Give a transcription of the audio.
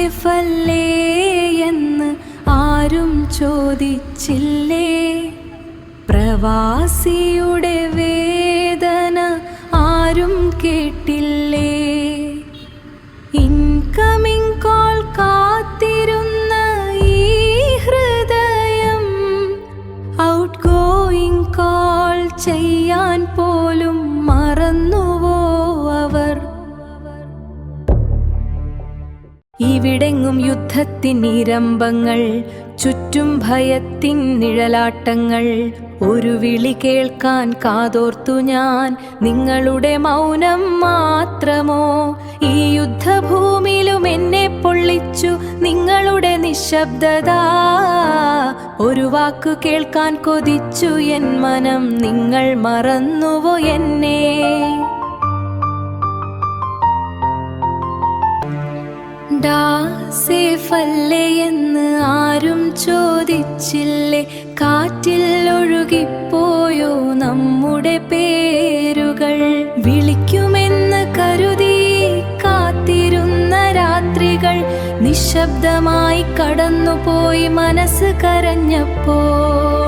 സേഫല്ലേ എന്ന് ആരും ചോദിച്ചില്ലേ? പ്രവാസിയുടെ വേദന ആരും കേട്ടില്ലേ? ഇൻകമിംഗ് കോൾ കാത്തിരുന്ന ഈ ഹൃദയം ഔട്ട് ഗോയിങ് കോൾ ചെയ്യാൻ പോലും മറന്നുവോ അവർ? ഇവിടെങ്ങും യുദ്ധത്തിൻ ഇരമ്പങ്ങൾ, ചുറ്റും ഭയത്തിൻ നിഴലാട്ടങ്ങൾ. ഒരു വിളി കേൾക്കാൻ കാതോർത്തു ഞാൻ, നിങ്ങളുടെ മൗനം മാത്രമോ? ഈ യുദ്ധഭൂമിയിലും എന്നെ പൊള്ളിച്ചു നിങ്ങളുടെ നിശബ്ദത. ഒരു വാക്കു കേൾക്കാൻ കൊതിച്ചു എൻ മനം, നിങ്ങൾ മറന്നുവോ എന്നെ? സേഫല്ലേ എന്ന് ആരും ചോദിച്ചില്ലേ? കാറ്റിൽ ഒഴുകിപ്പോയോ നമ്മുടെ പേരുകൾ? വിളിക്കുമെന്ന് കരുതി കാത്തിരുന്ന രാത്രികൾ നിശബ്ദമായി കടന്നുപോയി മനസ്സ് കരഞ്ഞപ്പോൾ.